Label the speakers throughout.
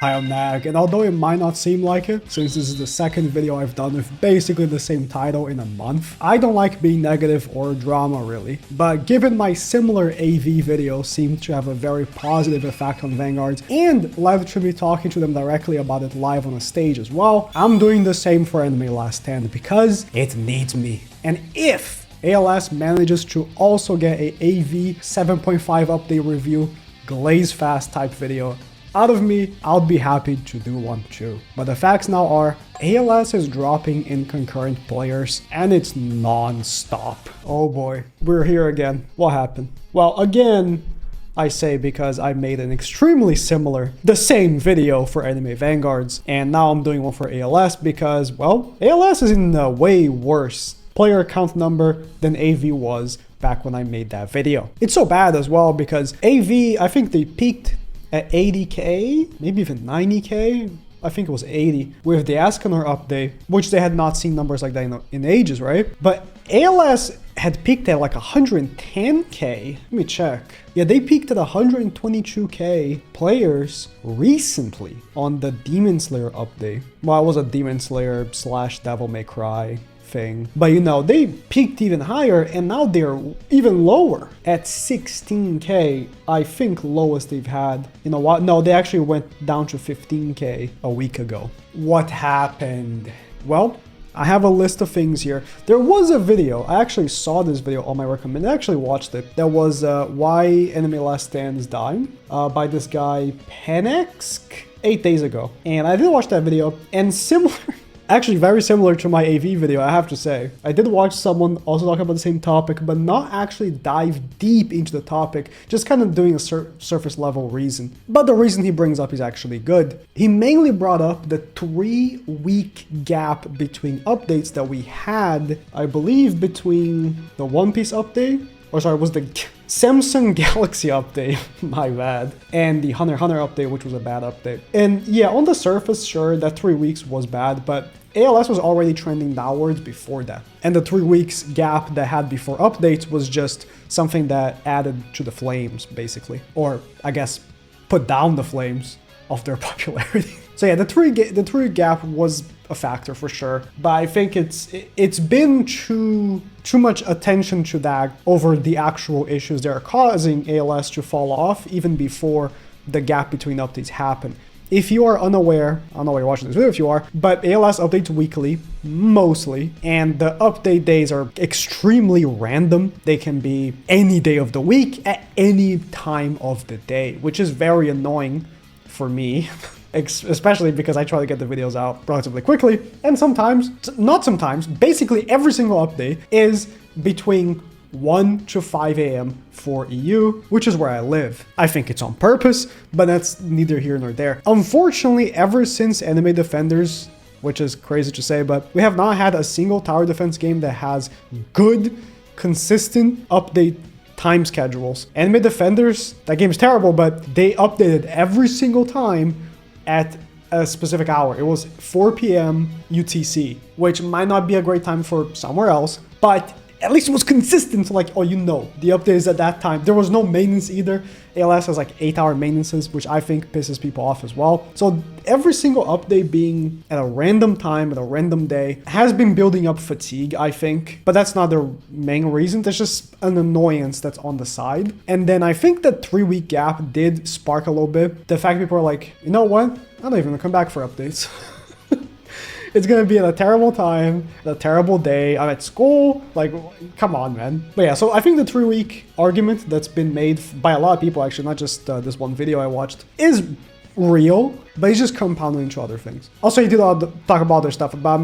Speaker 1: Hi, I'm Nag, and although it might not seem like it, since this is the second video I've done with basically the same title in a month, I don't like being negative or drama really. But given my similar AV videos seem to have a very positive effect on Vanguards, and led to me talking to them directly about it live on a stage as well, I'm doing the same for Anime Last Stand because it needs me. And if ALS manages to also get a AV 7.5 update review, glaze fast type video, out of me, I'll be happy to do one too. But the facts now are, ALS is dropping in concurrent players and it's non-stop. Oh boy, we're here again. What happened? Well, again, I say because I made an extremely similar, the same video for Anime Vanguards, and now I'm doing one for ALS because, well, ALS is in a way worse player count number than AV was back when I made that video. It's so bad as well because AV, I think they peaked at 80k, maybe even 90k. I think it was 80 with the Ascanor update, which they had not seen numbers like that in ages, right? But ALS had peaked at like 110k. Let me check. Yeah, they peaked at 122k players recently on the Demon Slayer update. Well, it was a Demon Slayer / Devil May Cry thing, but you know, they peaked even higher and now they're even lower at 16k. I think lowest they've had in a while. No, they actually went down to 15k a week ago. What happened? Well, I have a list of things here. There was a video, I actually saw this video on my recommended, I actually watched it. That was Why Anime Last Stand is Dying by this guy Penex 8 days ago. And I did watch that video, and similar actually very similar to my AV video, I have to say. I did watch someone also talk about the same topic, but not actually dive deep into the topic, just kind of doing a surface level reason. But the reason he brings up is actually good. He mainly brought up the 3-week gap between updates that we had, I believe, between the One Piece update, or sorry, it was the Samsung Galaxy update, my bad, and the Hunter x Hunter update, which was a bad update. And yeah, on the surface, sure, that 3 weeks was bad, but ALS was already trending downwards before that. And the 3 weeks gap that had before updates was just something that added to the flames, basically. Or, I guess, put down the flames of their popularity. So yeah, the three gap was a factor for sure, but I think it's been too much attention to that over the actual issues that are causing ALS to fall off even before the gap between updates happen. If you are unaware, I don't know why you're watching this video if you are, but ALS updates weekly, mostly, and the update days are extremely random. They can be any day of the week at any time of the day, which is very annoying for me. Especially because I try to get the videos out relatively quickly, and sometimes, not sometimes, basically every single update is between 1 to 5 a.m. for EU, which is where I live. I think it's on purpose, but that's neither here nor there. Unfortunately, ever since Anime Defenders, which is crazy to say, but we have not had a single tower defense game that has good, consistent update time schedules. Anime Defenders, that game is terrible, but they updated every single time at a specific hour. It was 4 p.m. UTC, which might not be a great time for somewhere else, but at least it was consistent. So like, oh, you know, the update is at that time. There was no maintenance either. ALS has like 8-hour maintenances, which I think pisses people off as well. So every single update being at a random time, at a random day, has been building up fatigue, I think. But that's not the main reason. There's just an annoyance that's on the side. And then I think that 3-week gap did spark a little bit. The fact people are like, you know what? I'm not even gonna come back for updates. It's gonna be at a terrible time, a terrible day. I'm at school. Like, come on, man. But yeah, so I think the 3-week argument that's been made by a lot of people, actually, not just this one video I watched, is real, but it's just compounded into other things. Also, you did talk about other stuff, but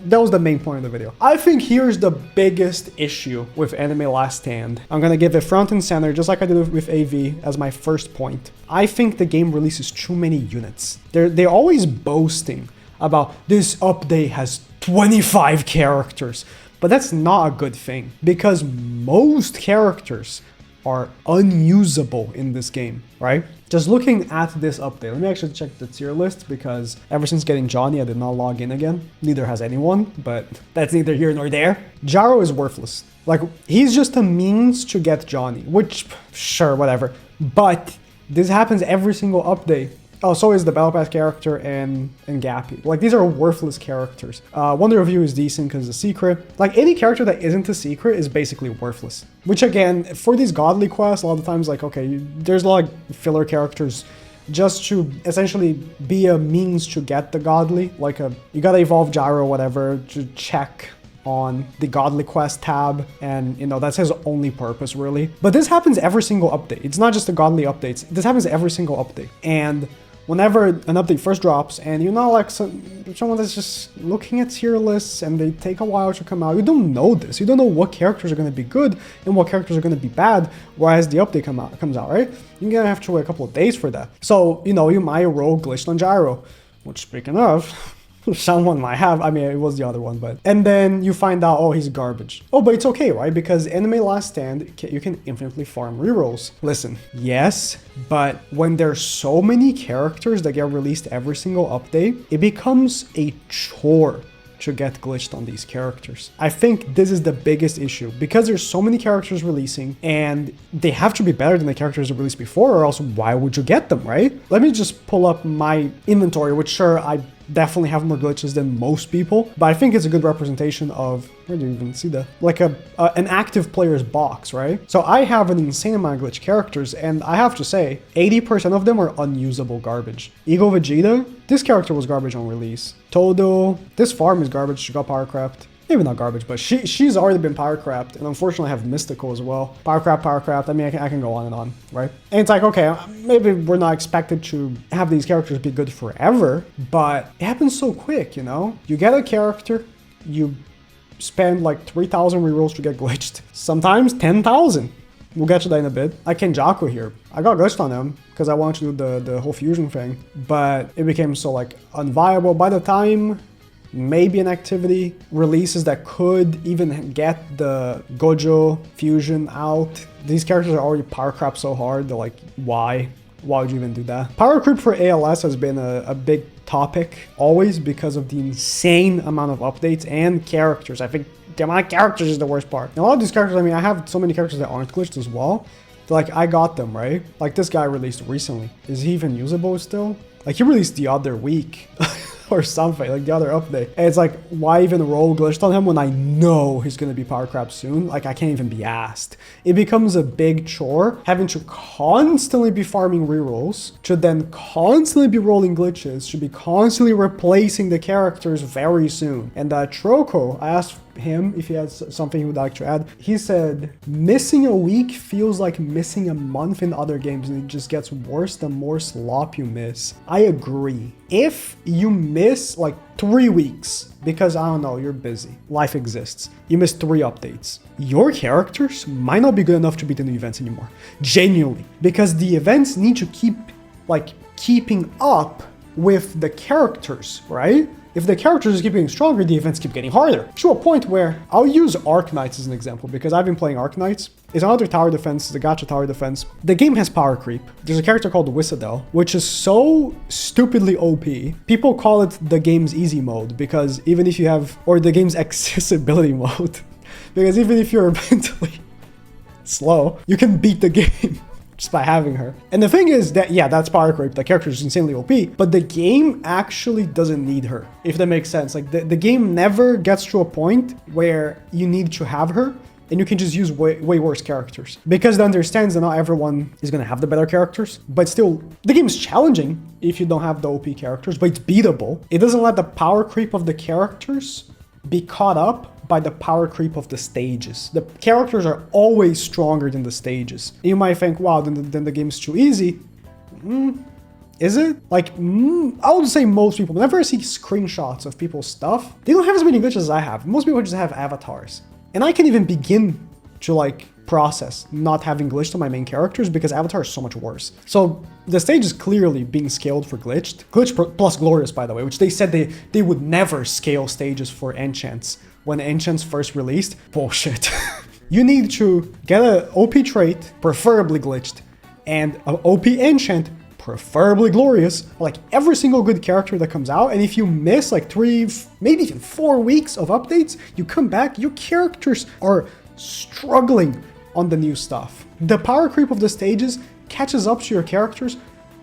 Speaker 1: that was the main point of the video. I think here's the biggest issue with Anime Last Stand. I'm gonna give it front and center, just like I did with AV, as my first point. I think the game releases too many units. They're always boasting about this update has 25 characters, but that's not a good thing because most characters are unusable in this game, right? Just looking at this update, let me actually check the tier list because ever since getting Johnny, I did not log in again. Neither has anyone, but that's neither here nor there. Jaro is worthless. Like, he's just a means to get Johnny, which, sure, whatever. But this happens every single update. Oh, so is the Battle Pass character and Gappy. Like, these are worthless characters. Wonder Review is decent because it's a secret. Like, any character that isn't a secret is basically worthless. Which, again, for these godly quests, a lot of times, like, okay, there's a lot of filler characters just to essentially be a means to get the godly. Like, you gotta evolve Gyro or whatever to check on the godly quest tab, and you know, that's his only purpose really. But this happens every single update. It's not just the godly updates. This happens every single update. And whenever an update first drops and you're not like someone that's just looking at tier lists and they take a while to come out, you don't know this. You don't know what characters are going to be good and what characters are going to be bad, whereas the update comes out, right? You're going to have to wait a couple of days for that. So, you know, you might roll glitched on Gyro, which, speaking of, someone might have. I mean, it was the other one, but... And then you find out, oh, he's garbage. Oh, but it's okay, right? Because Anime Last Stand, you can infinitely farm rerolls. Listen, yes, but when there's so many characters that get released every single update, it becomes a chore to get glitched on these characters. I think this is the biggest issue because there's so many characters releasing and they have to be better than the characters that released before, or else why would you get them, right? Let me just pull up my inventory, which sure, I definitely have more glitches than most people, but I think it's a good representation of, where do you even see that? Like an active player's box, right? So I have an insane amount of glitch characters, and I have to say, 80% of them are unusable garbage. Ego Vegeta, this character was garbage on release. Todo, this farm is garbage, she got power crapped. Maybe not garbage, but she's already been power crapped, and unfortunately I have Mystical as well. Power crapped, I mean, I can go on and on, right? And it's like, okay, maybe we're not expected to have these characters be good forever, but it happens so quick, you know? You get a character, you spend like 3,000 rerolls to get glitched. Sometimes 10,000. We'll get to that in a bit. I can Jaco here. I got glitched on him because I wanted to do the whole fusion thing, but it became so like unviable. By the time maybe an activity releases that could even get the JoJo fusion out, these characters are already power crap so hard, they're like, why? Why would you even do that? Power creep for ALS has been a big topic always because of the insane amount of updates and characters. I think the amount of characters is the worst part. And a lot of these characters, I mean, I have so many characters that aren't glitched as well. Like, I got them, right? Like, this guy released recently. Is he even usable still? Like, he released the other week. Or something, like the other update. And it's like, why even roll glitched on him when I know he's gonna be power crap soon? Like, I can't even be asked. It becomes a big chore having to constantly be farming rerolls, to then constantly be rolling glitches, to be constantly replacing the characters very soon. And Troco, I asked him if he has something he would like to add. He said, missing a week feels like missing a month in other games, and it just gets worse the more slop you miss. I agree. If you miss like 3 weeks because, I don't know, you're busy, life exists, you miss 3 updates, your characters might not be good enough to beat the new events anymore. Genuinely. Because the events need to keep like keeping up with the characters, right? If the characters just keep getting stronger, the events keep getting harder. To a point where, I'll use Arknights as an example, because I've been playing Arknights. It's another tower defense, it's a gacha tower defense. The game has power creep. There's a character called Whissadel, which is so stupidly OP. People call it the game's easy mode, because even if you have, or the game's accessibility mode, because even if you're mentally slow, you can beat the game just by having her. And the thing is that, yeah, that's power creep. The character is insanely OP, but the game actually doesn't need her, if that makes sense. Like, the game never gets to a point where you need to have her, and you can just use way worse characters. Because it understands that not everyone is gonna have the better characters, but still, the game is challenging if you don't have the OP characters, but it's beatable. It doesn't let the power creep of the characters be caught up by the power creep of the stages. The characters are always stronger than the stages. You might think, wow, then the game's too easy. Is it? Like, I would say most people, whenever I see screenshots of people's stuff, they don't have as many glitches as I have. Most people just have avatars. And I can't even begin to like process not having glitched on my main characters because Avatar is so much worse. So the stage is clearly being scaled for glitched. Glitch plus Glorious, by the way, which they said they would never scale stages for enchants when enchants first released. Bullshit. You need to get an OP trait, preferably glitched, and an OP enchant, preferably glorious, like every single good character that comes out. And if you miss like 3, maybe even 4 weeks of updates, you come back, your characters are struggling on the new stuff. The power creep of the stages catches up to your characters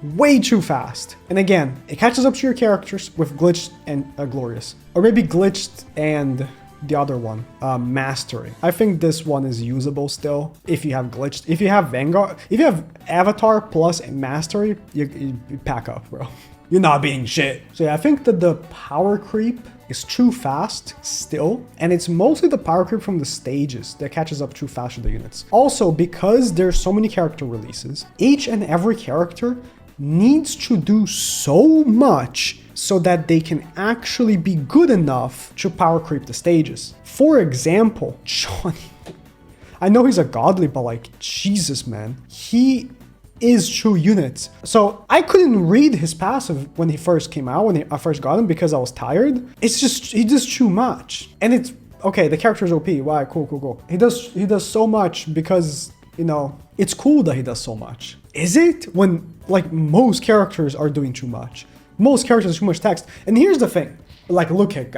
Speaker 1: way too fast. And again, it catches up to your characters with glitched and glorious, or maybe glitched and the other one, mastery. I think this one is usable still if you have glitched. If you have Vanguard, if you have Avatar plus mastery, you pack up, bro. You're not being shit. So yeah, I think that the power creep is too fast still, and it's mostly the power creep from the stages that catches up too fast to the units. Also, because there's so many character releases, each and every character needs to do so much so that they can actually be good enough to power creep the stages. For example, Johnny. I know he's a godly, but like, Jesus, man. He is true units. So I couldn't read his passive when he first came out, when I first got him, because I was tired. It's just, he does too much. And it's, okay, the character is OP. Wow, cool. He does so much because, you know, it's cool that he does so much. Is it? When, like, most characters are doing too much. Most characters too much text. And here's the thing. Like, look at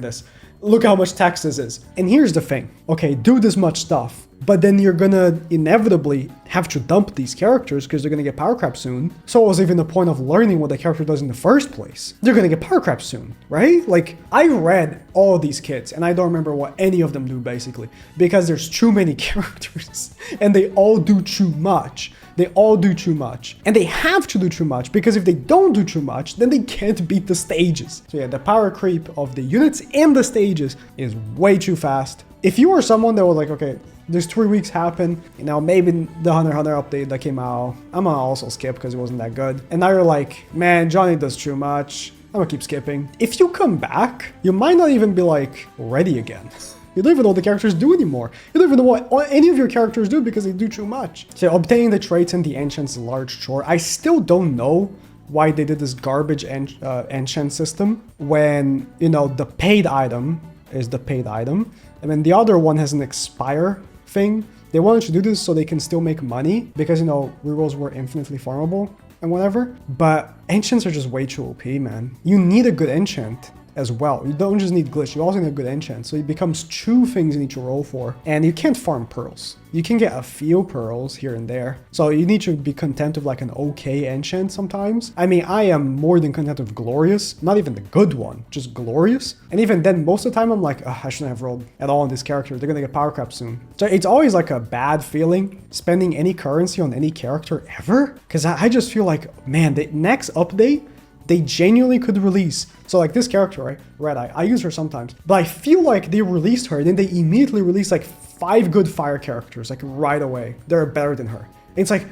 Speaker 1: this. Look how much text this is. And here's the thing. Okay, do this much stuff, but then you're gonna inevitably have to dump these characters because they're gonna get power crap soon. So what was even the point of learning what the character does in the first place? They're gonna get power crap soon, right? Like, I read all these kits and I don't remember what any of them do basically, because there's too many characters and they all do too much. They all do too much. And they have to do too much, because if they don't do too much, then they can't beat the stages. So yeah, the power creep of the units and the stages is way too fast. If you are someone that was like, okay, there's 3 weeks happen, you know, maybe the Hunter x Hunter update that came out, I'm gonna also skip because it wasn't that good. And now you're like, man, Johnny does too much, I'm gonna keep skipping. If you come back, you might not even be like ready again. You don't even know what the characters do anymore. You don't even know what any of your characters do because they do too much. So obtaining the traits and the enchants is a large chore. I still don't know why they did this garbage enchant system when, you know, the paid item is the paid item. And then the other one has an expire thing. They wanted to do this so they can still make money because, you know, rerolls were infinitely farmable and whatever. But enchants are just way too OP, man. You need a good enchant as well. You don't just need glitch, you also need a good enchant. So it becomes 2 things you need to roll for. And you can't farm pearls. You can get a few pearls here and there. So you need to be content with like an okay enchant sometimes. I mean, I am more than content with glorious, not even the good one, just glorious. And even then, most of the time I'm like, I shouldn't have rolled at all on this character. They're gonna get power crap soon. So it's always like a bad feeling spending any currency on any character ever. Cause I just feel like, man, the next update, they genuinely could release. So like this character, right? Red Eye, I use her sometimes, but I feel like they released her and then they immediately released like 5 good fire characters, like right away. They're better than her. And it's like,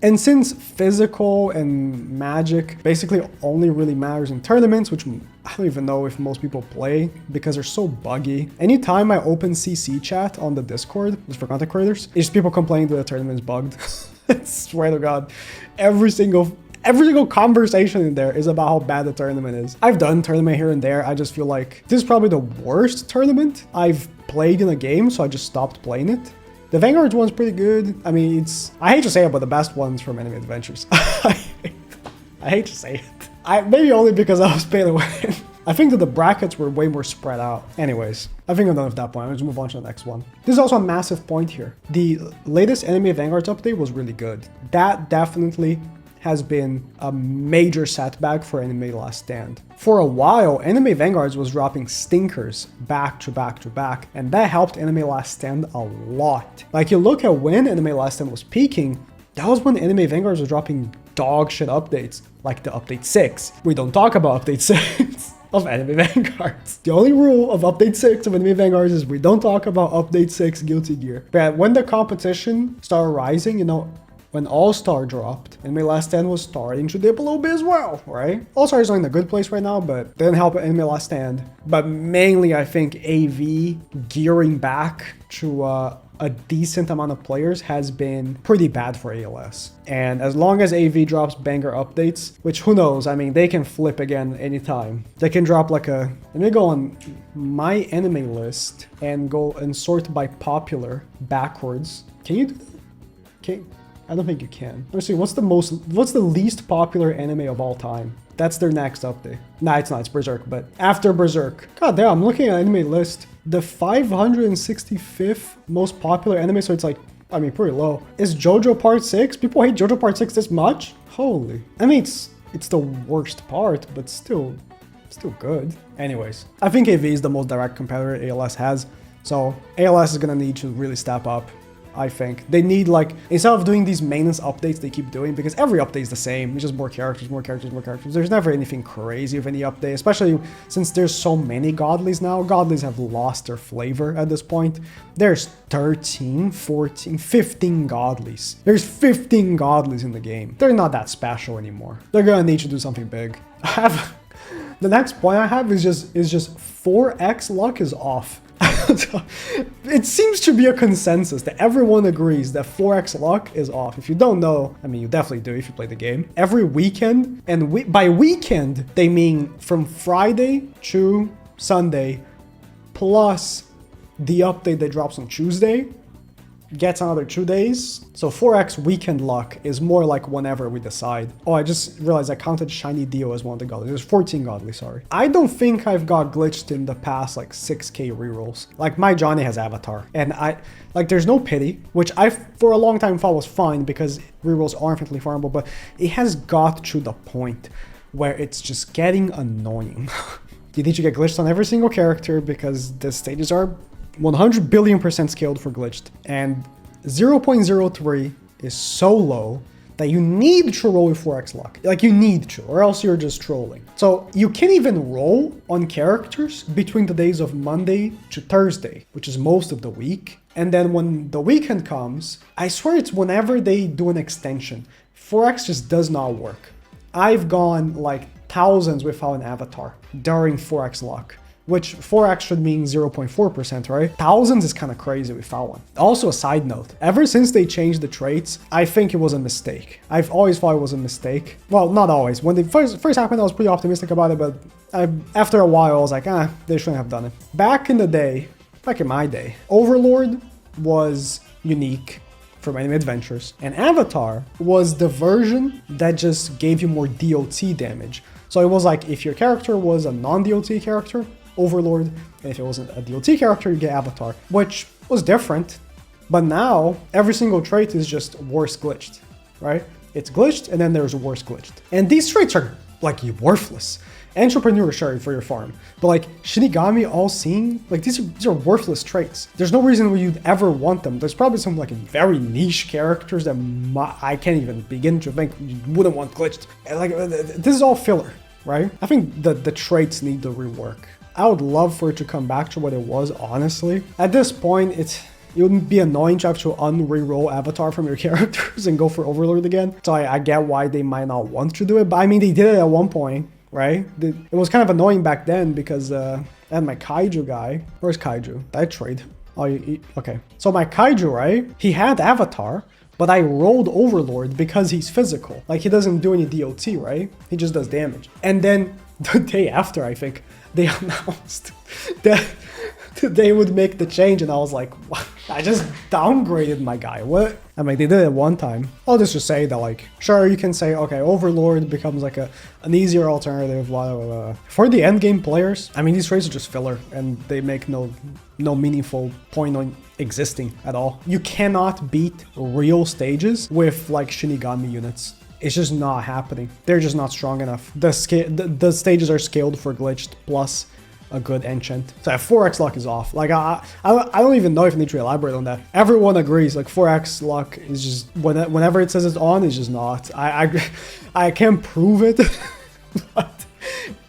Speaker 1: and since physical and magic basically only really matters in tournaments, which I don't even know if most people play because they're so buggy. Anytime I open CC chat on the Discord, just for content creators, it's just people complaining that the tournament is bugged. I swear to God, every single conversation in there is about how bad the tournament is. I've done tournament here and there. I just feel like this is probably the worst tournament I've played in a game, so I just stopped playing it. The Vanguard one's pretty good. I mean, I hate to say it, but the best one's from Enemy Adventures. I hate to say it. Maybe only because I was paying to win. I think that the brackets were way more spread out. Anyways, I think I'm done with that point. Let's move on to the next one. This is also a massive point here. The latest Enemy Vanguards update was really good. That definitely has been a major setback for Anime Last Stand. For a while, Anime Vanguards was dropping stinkers back to back to back, and that helped Anime Last Stand a lot. Like, you look at when Anime Last Stand was peaking, that was when Anime Vanguards was dropping dog shit updates, like the update 6. We don't talk about update 6 of Anime Vanguards. The only rule of update 6 of Anime Vanguards is we don't talk about update 6 Guilty Gear. But when the competition started rising, you know, when All-Star dropped, Anime Last Stand was starting to dip a little bit as well, right? All-Star is not in a good place right now, but didn't help Anime Last Stand. But mainly, I think AV gearing back to a decent amount of players has been pretty bad for ALS. And as long as AV drops banger updates, which who knows, I mean, they can flip again anytime. They can drop like let me go on my anime list and go and sort by popular backwards. Can you do that? I don't think you can. Let me see, what's the least popular anime of all time? That's their next update. Nah, it's not, it's Berserk, but after Berserk. God damn, I'm looking at anime list. The 565th most popular anime, so it's like I mean, pretty low. Is JoJo Part 6? People hate JoJo Part 6 this much? Holy. I mean, it's the worst part, but still good. Anyways, I think AV is the most direct competitor ALS has. So ALS is gonna need to really step up. I think they need, like, instead of doing these maintenance updates they keep doing, because every update is the same, it's just more characters, more characters, more characters. There's never anything crazy of any update, especially since there's so many godlies now. Godlies have lost their flavor at this point. There's 13, 14, 15 godlies. There's 15 godlies in the game. They're not that special anymore. They're gonna need to do something big. The next point I have is just 4x luck is off. It seems to be a consensus that everyone agrees that 4x luck is off. If you don't know, I mean, you definitely do if you play the game. Every weekend, and by weekend, they mean from Friday to Sunday, plus the update that drops on Tuesday, gets another 2 days. So 4x weekend luck is more like whenever we decide. Oh, I just realized I counted Shiny Dio as one of the godlies. There's 14 godly, sorry. I don't think I've got glitched in the past like 6k rerolls. Like my Johnny has Avatar, and there's no pity, which I for a long time thought was fine because rerolls are infinitely farmable, but it has got to the point where it's just getting annoying. You need to get glitched on every single character because the stages are 100 billion% scaled for glitched, and 0.03 is so low that you need to roll with 4x luck. Like, you need to, or else you're just trolling. So you can't even roll on characters between the days of Monday to Thursday, which is most of the week. And then when the weekend comes, I swear it's whenever they do an extension. 4x just does not work. I've gone like thousands without an avatar during 4x luck, which 4x should mean 0.4%, right? Thousands is kind of crazy without one. Also, a side note, ever since they changed the traits, I think it was a mistake. I've always thought it was a mistake. Well, not always. When it first happened, I was pretty optimistic about it, but after a while, I was like, they shouldn't have done it. Back in the day, back in my day, Overlord was unique from Enemy Adventures, and Avatar was the version that just gave you more DOT damage. So it was like, if your character was a non-DOT character, Overlord, and if it wasn't a DOT character, you get Avatar, which was different. But now, every single trait is just worse glitched, right? It's glitched, and then there's worse glitched. And these traits are, like, worthless. Entrepreneur, sure, for your farm. But, like, Shinigami, All-Seeing, like, these are worthless traits. There's no reason why you'd ever want them. There's probably some, like, very niche characters that I can't even begin to think you wouldn't want glitched. Like, this is all filler, right? I think the traits need to rework. I would love for it to come back to what it was, honestly. At this point, it would be annoying to have to un-reroll Avatar from your characters and go for Overlord again. So I get why they might not want to do it, but I mean, they did it at one point, right? It was kind of annoying back then because I had my Kaiju guy. Where's Kaiju? Did I trade? Oh, okay. So my Kaiju, right? He had Avatar, but I rolled Overlord because he's physical. Like, he doesn't do any DOT, right? He just does damage. And then the day after, I think, they announced that they would make the change, and I was like, what? I just downgraded my guy. What? I mean, they did it one time. I'll just say that, like, sure, you can say, okay, Overlord becomes like an easier alternative, blah, blah, blah. For the endgame players, I mean, these traits are just filler, and they make no meaningful point on existing at all. You cannot beat real stages with, like, Shinigami units. It's just not happening. They're just not strong enough. The stages are scaled for glitched plus a good enchant. So 4x luck is off. Like, I don't even know if I need to elaborate on that. Everyone agrees, like, 4x luck is just, whenever it says it's on, it's just not. I can't prove it, but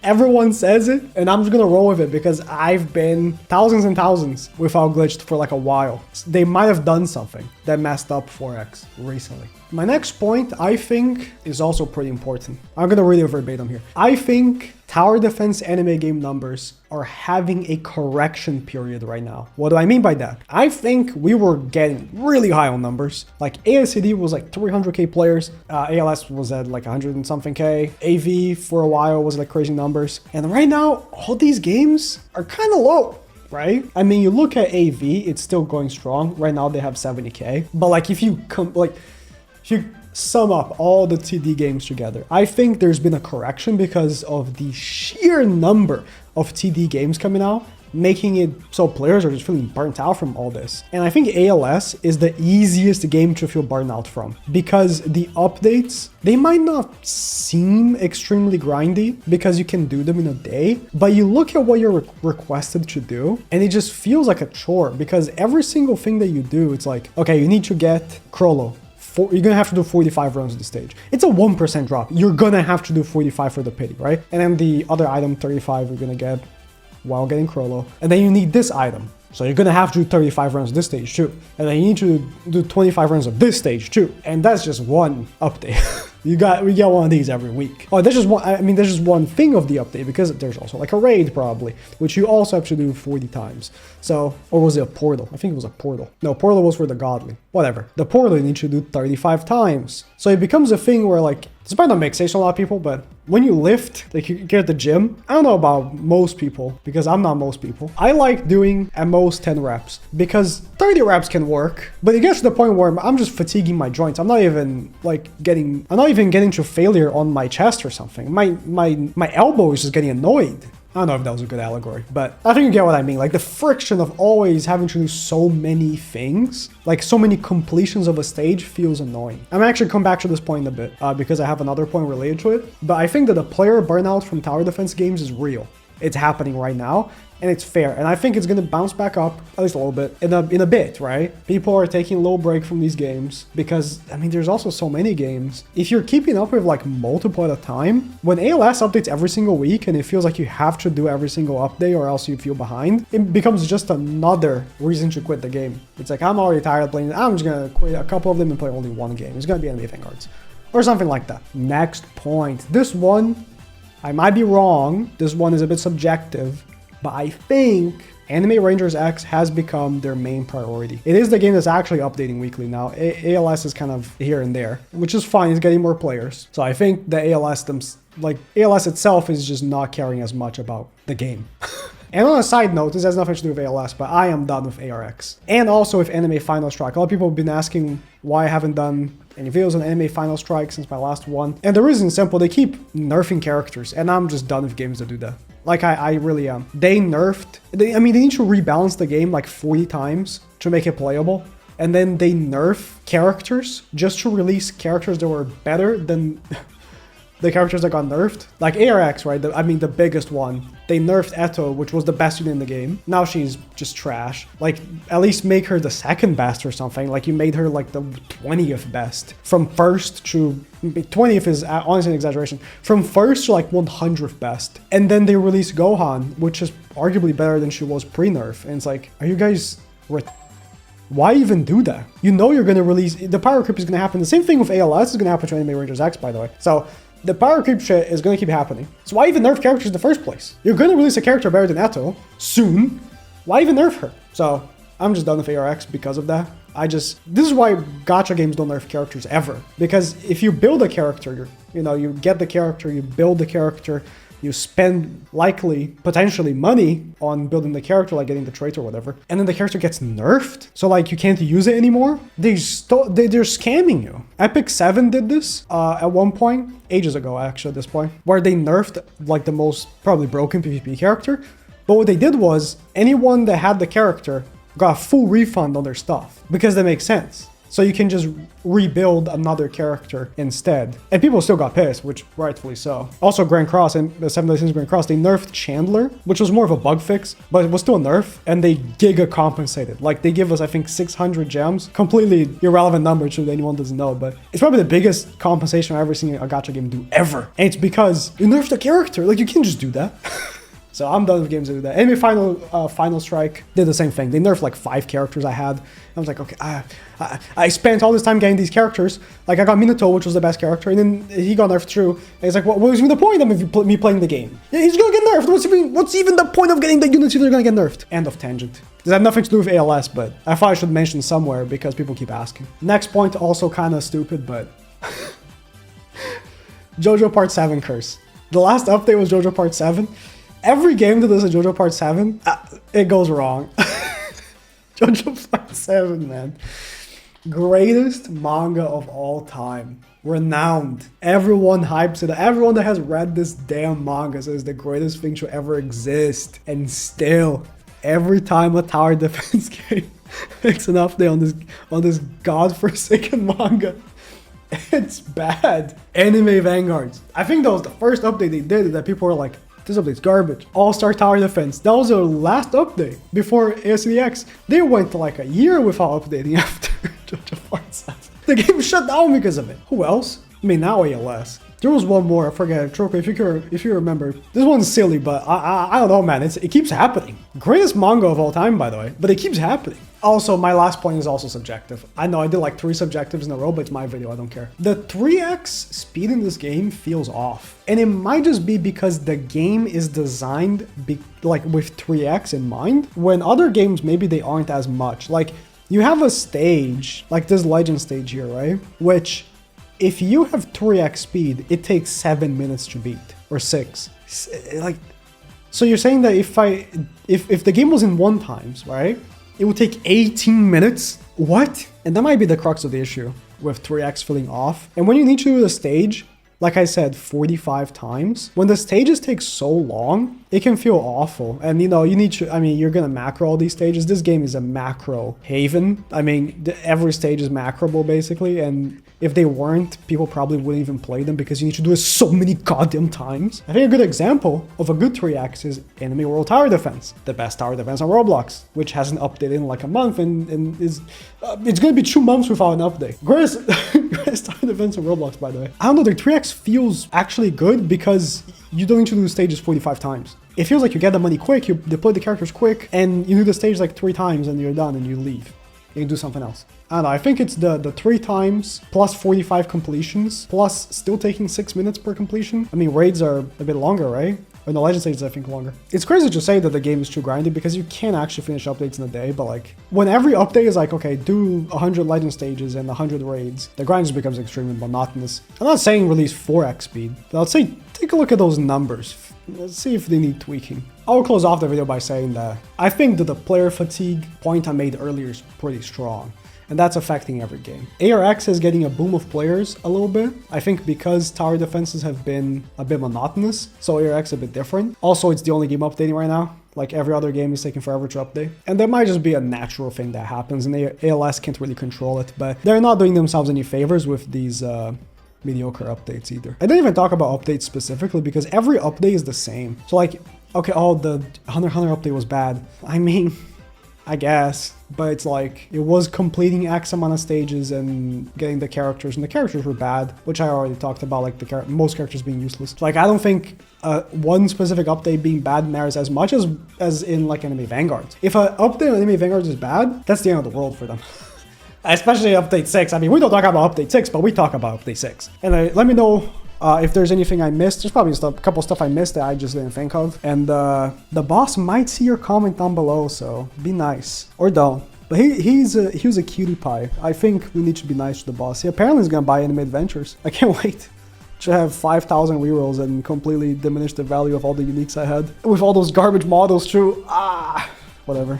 Speaker 1: everyone says it, and I'm just gonna roll with it because I've been thousands and thousands without glitched for like a while. They might have done something that messed up 4x recently. My next point, I think, is also pretty important. I'm gonna read it verbatim here. I think tower defense anime game numbers are having a correction period right now. What do I mean by that? I think we were getting really high on numbers. Like, ASCD was like 300k players. ALS was at like 100 and something k. AV for a while was like crazy numbers. And right now, all these games are kind of low, right? I mean, you look at AV, it's still going strong. Right now they have 70k. But like, if you sum up all the TD games together, I think there's been a correction because of the sheer number of TD games coming out making it so players are just feeling burnt out from all this. And I think ALS is the easiest game to feel burnout from, because the updates, they might not seem extremely grindy because you can do them in a day, but you look at what you're requested to do and it just feels like a chore, because every single thing that you do, it's like, okay, you need to get Crollo. You're gonna have to do 45 runs of the stage. It's a 1% drop. You're gonna have to do 45 for the pity, right? And then the other item, 35, you're gonna get while getting Crollo. And then you need this item. So you're gonna have to do 35 runs of this stage too. And then you need to do 25 runs of this stage too. And that's just one update. we get one of these every week. Oh, there's just one, I mean, there's just one thing of the update, because there's also like a raid probably, which you also have to do 40 times. So, or was it a portal? I think it was a portal. No, portal was for the godly. Whatever. The portal you need to do 35 times. So it becomes a thing where, like, this might not make sense to a lot of people, but when you lift, like you get at the gym, I don't know about most people, because I'm not most people. I like doing at most 10 reps, because 30 reps can work, but it gets to the point where I'm just fatiguing my joints. I'm not even getting to failure on my chest or something. My elbow is just getting annoyed. I don't know if that was a good allegory, but I think you get what I mean. Like the friction of always having to do so many things, like so many completions of a stage, feels annoying. I'm actually come back to this point in a bit because I have another point related to it. But I think that the player burnout from tower defense games is real. It's happening right now, and it's fair. And I think it's going to bounce back up at least a little bit in a bit, right? People are taking a little break from these games because, I mean, there's also so many games. If you're keeping up with like multiple at a time, when ALS updates every single week and it feels like you have to do every single update or else you feel behind, it becomes just another reason to quit the game. It's like, I'm already tired of playing it. I'm just going to quit a couple of them and play only one game. It's going to be Enemy Vanguards or something like that. Next point. This one, I might be wrong. This one is a bit subjective, but I think Anime Rangers X has become their main priority. It is the game that's actually updating weekly now. ALS is kind of here and there, which is fine. It's getting more players. So I think the ALS itself is just not caring as much about the game. And on a side note, this has nothing to do with ALS, but I am done with ARX. And also with Anime Final Strike. A lot of people have been asking why I haven't done any videos on Anime Final Strike since my last one. And the reason is simple. They keep nerfing characters, and I'm just done with games that do that. Like, I really am. They nerfed... they need to rebalance the game like 40 times to make it playable. And then they nerf characters just to release characters that were better than... the characters that got nerfed. Like ARX, right? The biggest one. They nerfed Eto, which was the best unit in the game. Now she's just trash. Like, at least make her the second best or something. Like, you made her like the 20th best. From first to... 20th is honestly an exaggeration. From first to like 100th best. And then they released Gohan, which is arguably better than she was pre-nerf. And it's like, are you guys... why even do that? You know you're going to release... the power creep is going to happen. The same thing with ALS is going to happen to Anime Rangers X, by the way. So... the power creep shit is going to keep happening. So why even nerf characters in the first place? You're going to release a character better than Eto soon. Why even nerf her? So I'm just done with ARX because of that. This is why gacha games don't nerf characters ever. Because if you build a character, you get the character, you build the character, you spend potentially money on building the character, like getting the trait or whatever, and then the character gets nerfed, so like you can't use it anymore. They're scamming you. Epic 7 did this at one point, ages ago actually at this point, where they nerfed like the most probably broken PvP character. But what they did was anyone that had the character got a full refund on their stuff, because that makes sense. So you can just rebuild another character instead. And people still got pissed, which rightfully so. Also, Grand Cross and the 7 Days Grand Cross, they nerfed Chandler, which was more of a bug fix, but it was still a nerf, and they giga compensated. Like, they give us, I think, 600 gems. Completely irrelevant number to anyone who doesn't know, but it's probably the biggest compensation I've ever seen a gacha game do ever. And it's because you nerfed a character. Like, you can't just do that. So I'm done with games that do that. Anime Final Strike did the same thing. They nerfed like 5 characters I had. I was like, okay, I spent all this time getting these characters. Like, I got Minato, which was the best character, and then he got nerfed too. And it's like, what was even the point of me playing the game? Yeah, he's gonna get nerfed. What's even the point of getting the units if they're gonna get nerfed? End of tangent. This had nothing to do with ALS, but I thought I should mention somewhere because people keep asking. Next point, also kind of stupid, but... JoJo Part 7 curse. The last update was JoJo Part 7. Every game that does a JoJo Part 7, it goes wrong. JoJo Part 7, man. Greatest manga of all time. Renowned. Everyone hypes it. Everyone that has read this damn manga says the greatest thing to ever exist. And still, Every time a tower defense game makes an update on this godforsaken manga, it's bad. Anime Vanguards. I think that was the first update they did that people were like, this update's garbage. All-Star Tower Defense. That was their last update before ASDX. They went like a year without updating after JoJo Part 7. The game shut down because of it. Who else? I mean, now ALS. There was one more, I forget. Troko, if you remember. This one's silly, but I don't know, man. It keeps happening. Greatest manga of all time, by the way, but it keeps happening. Also, my last point is also subjective. I know I did like 3 subjectives in a row, but it's my video, I don't care. The 3x speed in this game feels off. And it might just be because the game is designed like with 3x in mind, when other games, maybe they aren't as much. Like, you have a stage, like this legend stage here, right? Which, if you have 3x speed, it takes 7 minutes to beat, or 6. Like, so you're saying that if the game was in 1 times, right? It would take 18 minutes? What? And that might be the crux of the issue with 3x feeling off. And when you need to do the stage, like I said, 45 times, when the stages take so long, it can feel awful. And you know, you need to, I mean, you're gonna macro all these stages. This game is a macro haven. I mean, every stage is macroable basically. And if they weren't, people probably wouldn't even play them because you need to do it so many goddamn times. I think a good example of a good 3x is Enemy World Tower Defense, the best tower defense on Roblox, which hasn't updated in like a month and is, it's gonna be 2 months without an update. Greatest tower defense on Roblox, by the way. I don't know, the 3x feels actually good because you don't need to do the stages 45 times. It feels like you get the money quick, you deploy the characters quick, and you do the stage like 3 times and you're done and you leave. You can do something else. I don't know, I think it's the 3 times plus 45 completions plus still taking 6 minutes per completion. I mean, raids are a bit longer, right? Or the legend stages, I think, longer. It's crazy to say that the game is too grindy because you can actually finish updates in a day, but like when every update is like, okay, do 100 legend stages and 100 raids, the grind just becomes extremely monotonous. I'm not saying release 4x speed, but I'd say take a look at those numbers. Let's see if they need tweaking. I'll close off the video by saying that I think that the player fatigue point I made earlier is pretty strong, and that's affecting every game. ARX is getting a boom of players a little bit. I think because tower defenses have been a bit monotonous, so ARX is a bit different. Also, it's the only game updating right now. Like every other game is taking forever to update. And there might just be a natural thing that happens, and ALS can't really control it, but they're not doing themselves any favors with these mediocre updates either. I didn't even talk about updates specifically because every update is the same. So like, okay, oh, the Hunter x Hunter update was bad. I mean, I guess, but it's like, it was completing X amount of stages and getting the characters, and the characters were bad, which I already talked about, like most characters being useless. So like, I don't think one specific update being bad matters as much as in like Enemy Vanguards. If an update on Enemy Vanguards is bad, that's the end of the world for them. Especially update 6. I mean, we don't talk about update 6, but we talk about update 6. And let me know if there's anything I missed. There's probably a couple stuff I missed that I just didn't think of. And the boss might see your comment down below, so be nice. Or don't. But he was a cutie pie. I think we need to be nice to the boss. He apparently is going to buy Anime Adventures. I can't wait to have 5,000 rerolls and completely diminish the value of all the uniques I had. With all those garbage models too. Whatever.